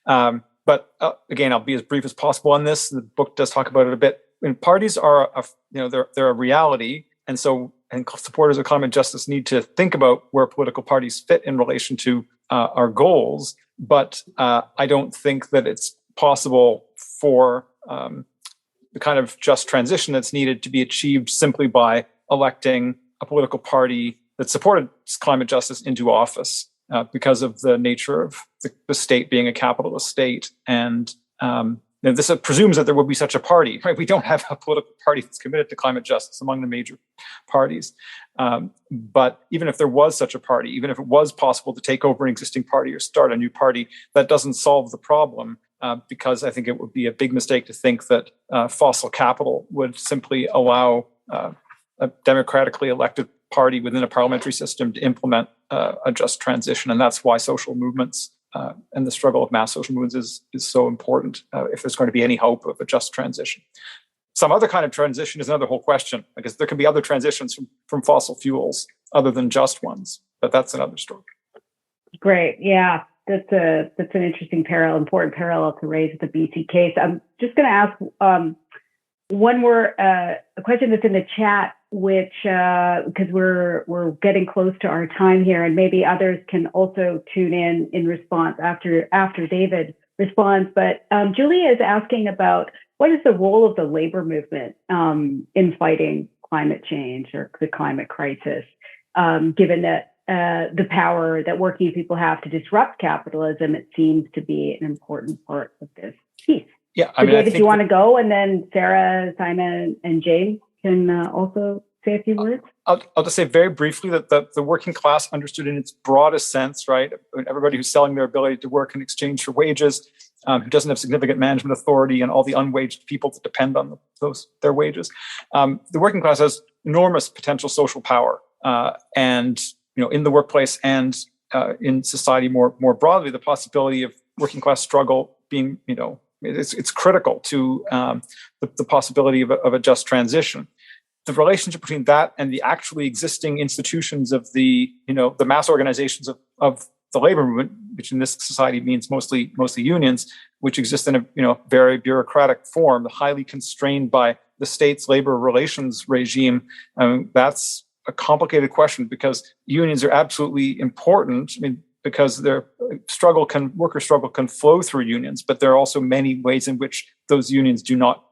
But again, I'll be as brief as possible on this. The book does talk about it a bit when parties are, they're a reality, and supporters of climate justice need to think about where political parties fit in relation to our goals. But I don't think that it's possible for the kind of just transition that's needed to be achieved simply by electing a political party that supported climate justice into office, because of the nature of the state being a capitalist state. And this presumes that there will be such a party, right? We don't have a political party that's committed to climate justice among the major parties. But even if there was such a party, even if it was possible to take over an existing party or start a new party, that doesn't solve the problem, because I think it would be a big mistake to think that fossil capital would simply allow a democratically elected party within a parliamentary system to implement a just transition. And that's why social movements and the struggle of mass social movements is so important if there's going to be any hope of a just transition. Some other kind of transition is another whole question, because there can be other transitions from fossil fuels other than just ones, but that's another story. Great. Yeah, that's an interesting important parallel to raise with the BC case. I'm just going to ask one more a question that's in the chat, which because we're getting close to our time here, and maybe others can also tune in response after David responds. But Julia is asking about what is the role of the labor movement in fighting climate change or the climate crisis, given that the power that working people have to disrupt capitalism, it seems to be an important part of this piece. Yeah, so David, do you want to go, and then Sara, Saima, and James can also say a few words? I'll just say very briefly that the working class, understood in its broadest sense, right? Everybody who's selling their ability to work in exchange for wages, who doesn't have significant management authority, and all the unwaged people that depend on their wages. The working class has enormous potential social power, and in the workplace and in society more broadly, the possibility of working class struggle being it's critical to the possibility of a just transition. The relationship between that and the actually existing institutions of the mass organizations of the labor movement, which in this society means mostly unions, which exist in a very bureaucratic form, highly constrained by the state's labor relations regime. That's a complicated question, because unions are absolutely important. Because worker struggle can flow through unions, but there are also many ways in which those unions do not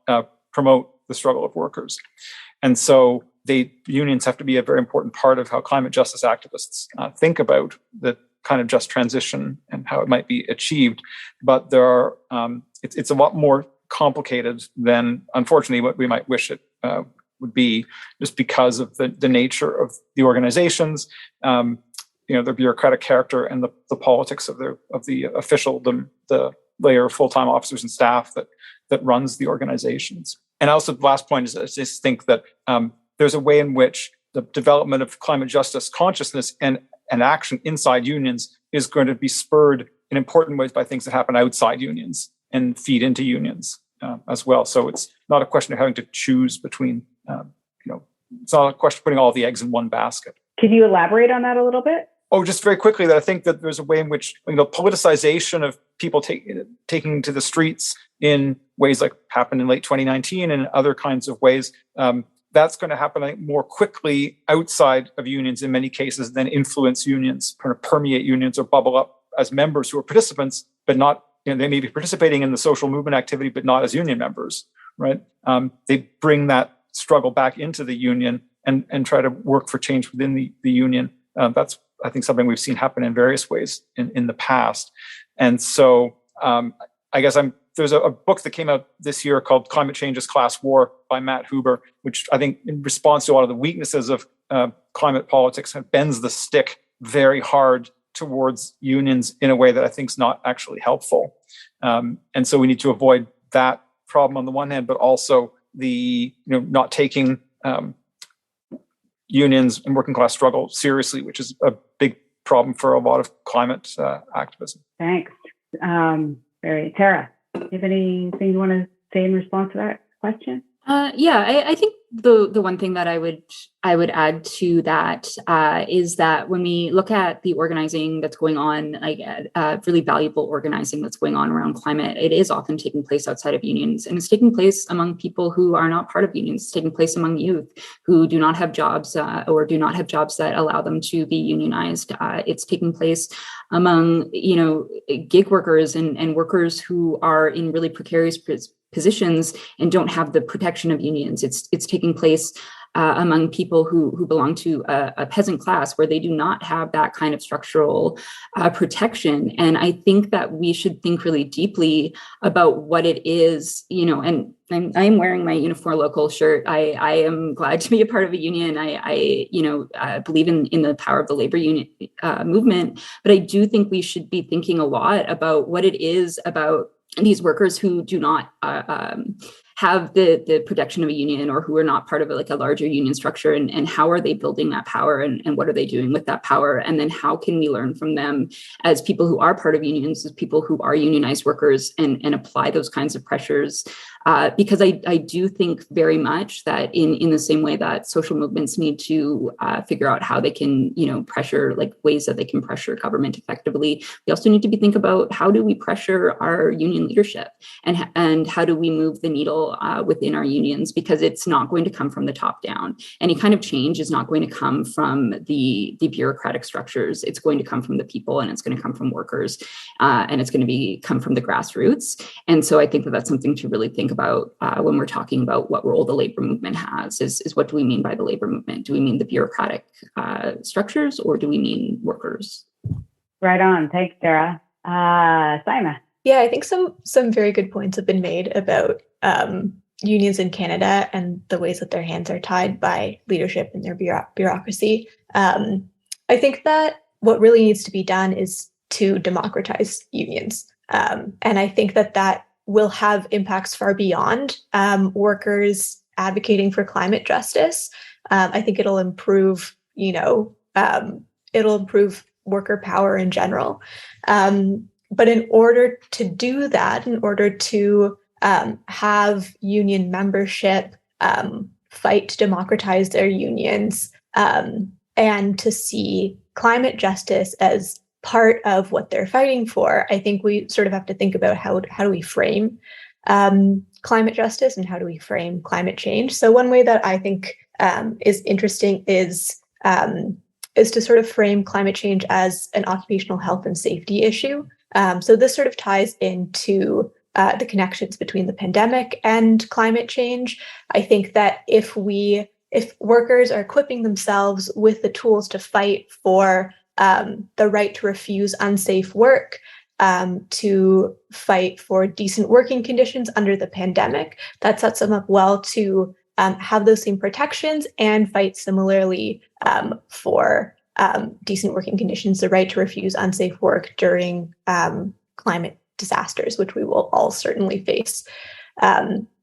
promote the struggle of workers. And so unions have to be a very important part of how climate justice activists think about the kind of just transition and how it might be achieved. But there are it's a lot more complicated than, unfortunately, what we might wish it would be, just because of the nature of the organizations, their bureaucratic character, and the politics of the officialdom, the layer of full-time officers and staff that runs the organizations. And also, the last point is I just think that there's a way in which the development of climate justice consciousness and action inside unions is going to be spurred in important ways by things that happen outside unions and feed into unions as well. So it's not a question of having to choose between, it's not a question of putting all the eggs in one basket. Can you elaborate on that a little bit? Oh, just very quickly, that I think that there's a way in which politicization of people taking to the streets in ways like happened in late 2019 and other kinds of ways, that's going to happen, I think, more quickly outside of unions in many cases than influence unions, kind of permeate unions or bubble up as members who are participants, but not, they may be participating in the social movement activity, but not as union members, right? They bring that struggle back into the union and try to work for change within the union. That's, I think, something we've seen happen in various ways in the past. And so I guess there's a book that came out this year called Climate Change is Class War by Matt Huber, which I think, in response to a lot of the weaknesses of climate politics, bends the stick very hard towards unions in a way that I think is not actually helpful. And so we need to avoid that problem on the one hand, but also the not taking unions and working class struggle seriously, which is a big problem for a lot of climate activism. Thanks. Sara, do you have anything you want to say in response to that question? I think the one thing that I would add to that is that when we look at the organizing that's going on, like really valuable organizing that's going on around climate, it is often taking place outside of unions, and it's taking place among people who are not part of unions. It's taking place among youth who do not have jobs or do not have jobs that allow them to be unionized. It's taking place among gig workers and workers who are in really precarious positions and don't have the protection of unions. It's taking place among people who belong to a peasant class where they do not have that kind of structural protection. And I think that we should think really deeply about what it is, and I'm wearing my Unifor Local shirt. I am glad to be a part of a union. I believe in the power of the labor union movement, but I do think we should be thinking a lot about what it is about these workers who do not have the protection of a union, or who are not part of a larger union structure, and how are they building that power, and what are they doing with that power, and then how can we learn from them as people who are part of unions, as people who are unionized workers, and apply those kinds of pressures. Because I do think very much that in the same way that social movements need to figure out how they can, pressure, ways that they can pressure government effectively, we also need to think about how do we pressure our union leadership, and how do we move the needle within our unions, because it's not going to come from the top down. Any kind of change is not going to come from the bureaucratic structures. It's going to come from the people, and it's going to come from workers, and it's going to come from the grassroots. And so I think that that's something to really think about when we're talking about what role the labor movement has, is what do we mean by the labor movement? Do we mean the bureaucratic structures, or do we mean workers? Right on. Thanks, Sara. Saima. Yeah, I think some very good points have been made about unions in Canada and the ways that their hands are tied by leadership and their bureaucracy. I think that what really needs to be done is to democratize unions. And I think that will have impacts far beyond workers advocating for climate justice. I think it'll improve, it'll improve worker power in general. But in order to do that, in order to have union membership fight to democratize their unions, and to see climate justice as part of what they're fighting for, I think we sort of have to think about how do we frame climate justice, and how do we frame climate change. So one way that I think is interesting is to sort of frame climate change as an occupational health and safety issue. So this sort of ties into the connections between the pandemic and climate change. I think that if workers are equipping themselves with the tools to fight for the right to refuse unsafe work, to fight for decent working conditions under the pandemic, that sets them up well to have those same protections and fight similarly for decent working conditions, the right to refuse unsafe work during climate disasters, which we will all certainly face.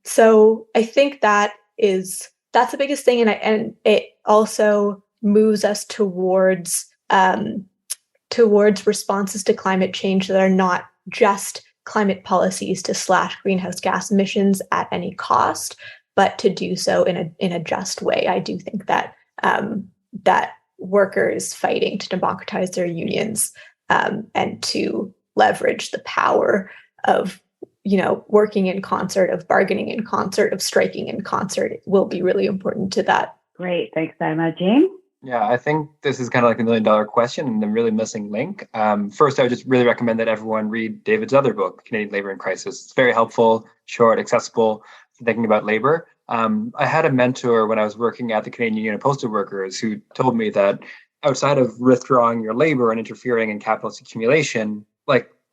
So I think that's the biggest thing, and it also moves us towards responses to climate change that are not just climate policies to slash greenhouse gas emissions at any cost, but to do so in a just way. I do think that that workers fighting to democratize their unions and to leverage the power of working in concert, of bargaining in concert, of striking in concert will be really important to that. Great, thanks, Saima. James? Yeah, I think this is kind of like the $1 million question and the really missing link. First, I would just really recommend that everyone read David's other book, Canadian Labor in Crisis. It's very helpful, short, accessible, thinking about labor. I had a mentor when I was working at the Canadian Union of Postal Workers who told me that outside of withdrawing your labor and interfering in capitalist accumulation,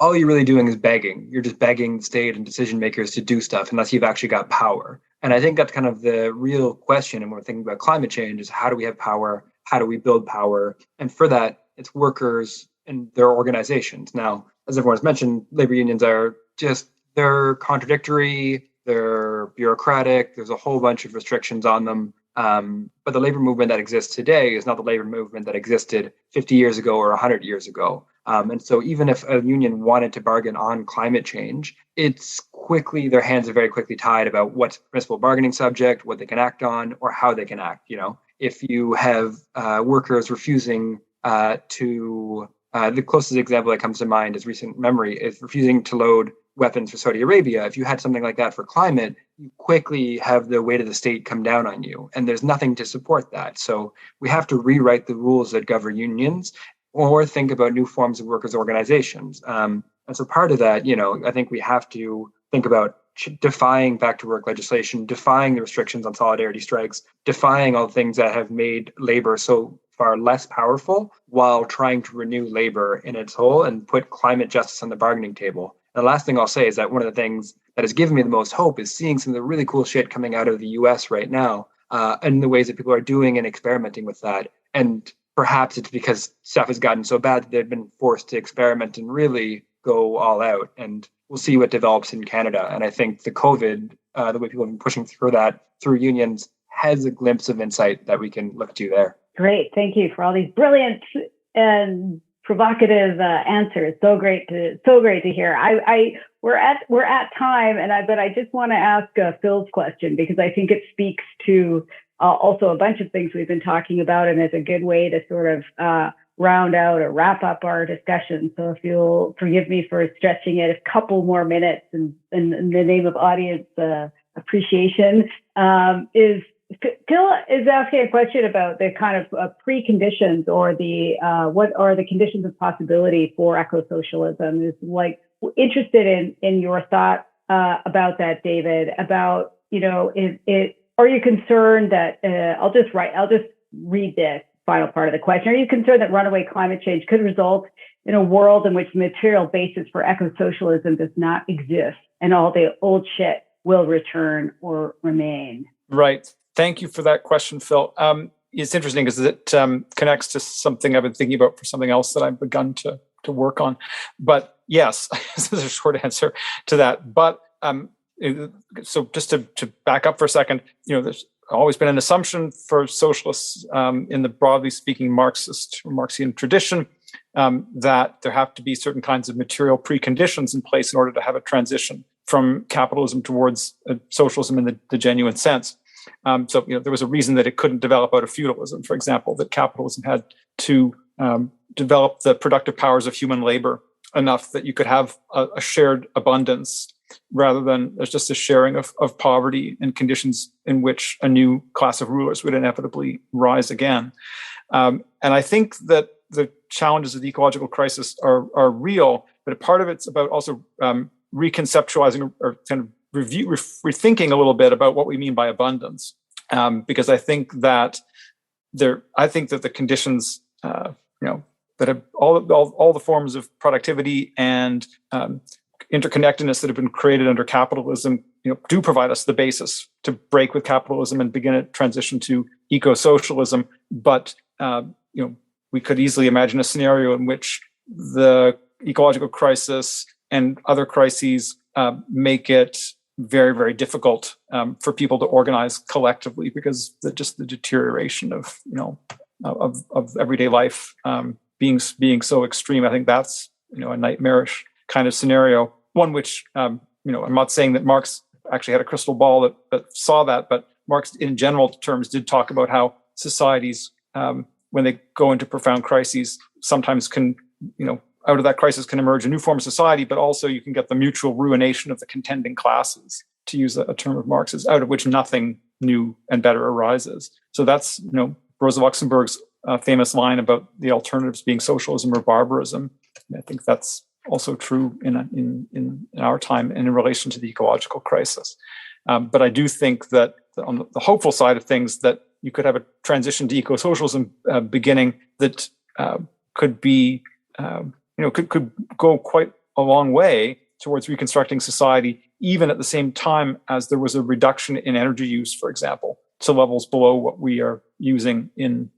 all you're really doing is begging. You're just begging the state and decision makers to do stuff unless you've actually got power. And I think that's kind of the real question. And when we're thinking about climate change is how do we have power? How do we build power? And for that, it's workers and their organizations. Now, as everyone has mentioned, labor unions they're contradictory, they're bureaucratic, there's a whole bunch of restrictions on them. But the labor movement that exists today is not the labor movement that existed 50 years ago or 100 years ago. And so even if a union wanted to bargain on climate change, it's quickly, their hands are very quickly tied about what's the principal bargaining subject, what they can act on, or how they can act. If you have workers refusing the closest example that comes to mind as recent memory is refusing to load weapons for Saudi Arabia. If you had something like that for climate, you quickly have the weight of the state come down on you, and there's nothing to support that. So we have to rewrite the rules that govern unions or think about new forms of workers' organizations. And so part of that, I think we have to think about defying back to work legislation, defying the restrictions on solidarity strikes, defying all the things that have made labor so far less powerful while trying to renew labor in its whole and put climate justice on the bargaining table. And the last thing I'll say is that one of the things that has given me the most hope is seeing some of the really cool shit coming out of the US right now, and the ways that people are doing and experimenting with that. And perhaps it's because stuff has gotten so bad that they've been forced to experiment and really go all out. And we'll see what develops in Canada. And I think the COVID, the way people have been pushing through that through unions, has a glimpse of insight that we can look to there. Great. Thank you for all these brilliant and provocative answers. So great to hear. We're at time, but I just want to ask Phil's question, because I think it speaks to also a bunch of things we've been talking about, and it's a good way to sort of round out or wrap up our discussion. So if you'll forgive me for stretching it a couple more minutes in the name of audience appreciation, Phil is asking a question about the kind of preconditions or what are the conditions of possibility for eco-socialism. Is interested in your thought about that, David. About are you concerned that I'll just read this final part of the question. Are you concerned that runaway climate change could result in a world in which the material basis for eco-socialism does not exist and all the old shit will return or remain? Right. Thank you for that question, Phil. It's interesting because it connects to something I've been thinking about for something else that I've begun to work on. But yes, this is a short answer to that. But so just to back up for a second, there's always been an assumption for socialists in the broadly speaking Marxian tradition that there have to be certain kinds of material preconditions in place in order to have a transition from capitalism towards socialism in the genuine sense. So there was a reason that it couldn't develop out of feudalism, for example, that capitalism had to develop the productive powers of human labor enough that you could have a shared abundance rather than there's just a sharing of poverty and conditions in which a new class of rulers would inevitably rise again. And I think that the challenges of the ecological crisis are real, but part of it's about also reconceptualizing or kind of rethinking a little bit about what we mean by abundance, because I think that the conditions, that have all the forms of productivity and interconnectedness that have been created under capitalism, do provide us the basis to break with capitalism and begin a transition to eco-socialism. But we could easily imagine a scenario in which the ecological crisis and other crises make it very, very difficult for people to organize collectively because the deterioration of everyday life being so extreme. I think that's a nightmarish kind of scenario. One which I'm not saying that Marx actually had a crystal ball that saw that, but Marx, in general terms, did talk about how societies, when they go into profound crises, sometimes can out of that crisis can emerge a new form of society, but also you can get the mutual ruination of the contending classes, to use a term of Marx's, out of which nothing new and better arises. So that's, Rosa Luxemburg's famous line about the alternatives being socialism or barbarism. And I think that's also true in our time and in relation to the ecological crisis. But I do think that on the hopeful side of things, that you could have a transition to eco-socialism beginning that could be could go quite a long way towards reconstructing society, even at the same time as there was a reduction in energy use, for example, to levels below what we are using in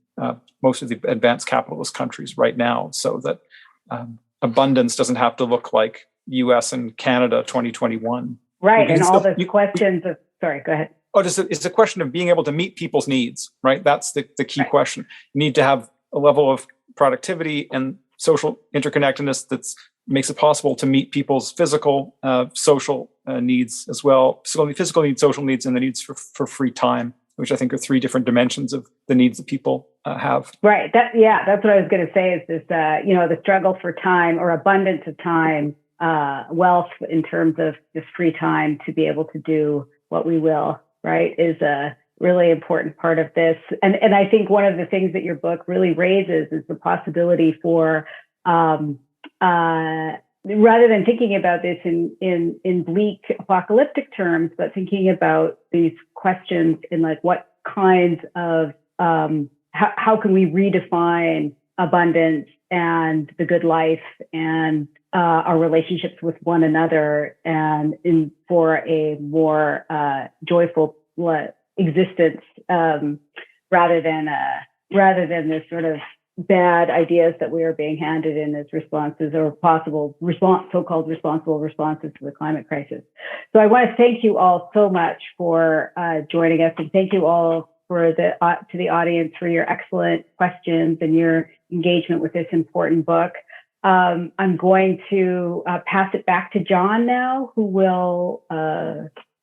most of the advanced capitalist countries right now, so that abundance doesn't have to look like US and Canada 2021. Right, and all those questions of, sorry, go ahead. Oh, it's a question of being able to meet people's needs, right? That's the key question. You need to have a level of productivity and social interconnectedness that's makes it possible to meet people's physical, social needs as well. Physical needs, social needs, and the needs for free time, which I think are three different dimensions of the needs that people have. Right. That's what I was going to say is this, the struggle for time or abundance of time, wealth in terms of just free time to be able to do what we will, right, is a really important part of this. And I think one of the things that your book really raises is the possibility for, rather than thinking about this in bleak apocalyptic terms, but thinking about these questions in like what kinds of, how can we redefine abundance and the good life and our relationships with one another and for a more joyful existence rather than this sort of bad ideas that we are being handed in as responses or possible so-called responsible responses to the climate crisis. So I want to thank you all so much for joining us, and thank you all for to the audience for your excellent questions and your engagement with this important book. I'm going to pass it back to John now, who will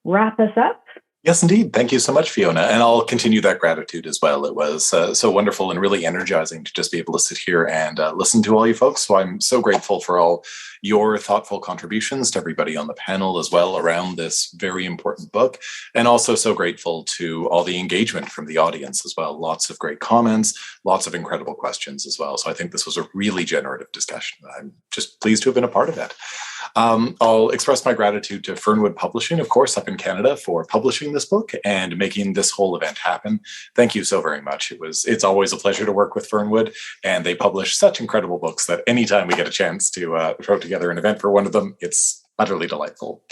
wrap us up. Yes, indeed. Thank you so much, Fiona. And I'll continue that gratitude as well. It was so wonderful and really energizing to just be able to sit here and listen to all you folks. So I'm so grateful for all your thoughtful contributions, to everybody on the panel as well around this very important book. And also so grateful to all the engagement from the audience as well. Lots of great comments, lots of incredible questions as well. So I think this was a really generative discussion. I'm just pleased to have been a part of it. I'll express my gratitude to Fernwood Publishing, of course, up in Canada, for publishing this book and making this whole event happen. Thank you so very much. It's always a pleasure to work with Fernwood, and they publish such incredible books that anytime we get a chance to throw together an event for one of them, it's utterly delightful.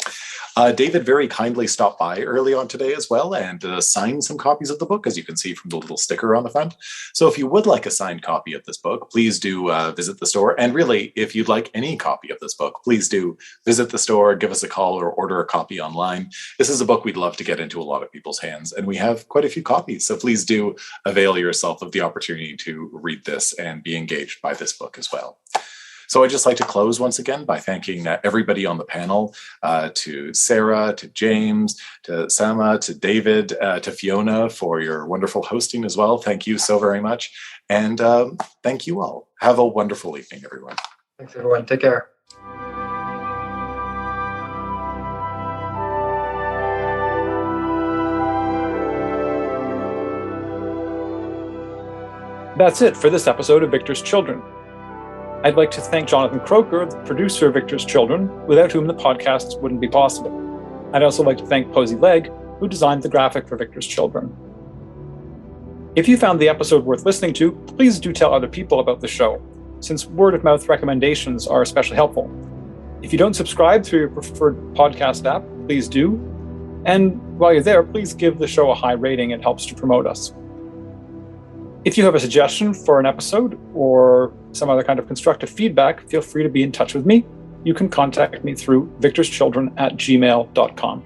David very kindly stopped by early on today as well and signed some copies of the book, as you can see from the little sticker on the front. So if you would like a signed copy of this book, please do visit the store. And really, if you'd like any copy of this book, please do visit the store, give us a call, or order a copy online. This is a book we'd love to get into a lot of people's hands, and we have quite a few copies. So please do avail yourself of the opportunity to read this and be engaged by this book as well. So I'd just like to close once again by thanking everybody on the panel, to Sarah, to James, to Saima, to David, to Fiona for your wonderful hosting as well. Thank you so very much. And thank you all. Have a wonderful evening, everyone. Thanks, everyone. Take care. That's it for this episode of Victor's Children. I'd like to thank Jonathan Croker, the producer of Victor's Children, without whom the podcast wouldn't be possible. I'd also like to thank Posey Legg, who designed the graphic for Victor's Children. If you found the episode worth listening to, please do tell other people about the show, since word-of-mouth recommendations are especially helpful. If you don't subscribe through your preferred podcast app, please do. And while you're there, please give the show a high rating. It helps to promote us. If you have a suggestion for an episode or some other kind of constructive feedback, feel free to be in touch with me. You can contact me through victorschildren@gmail.com.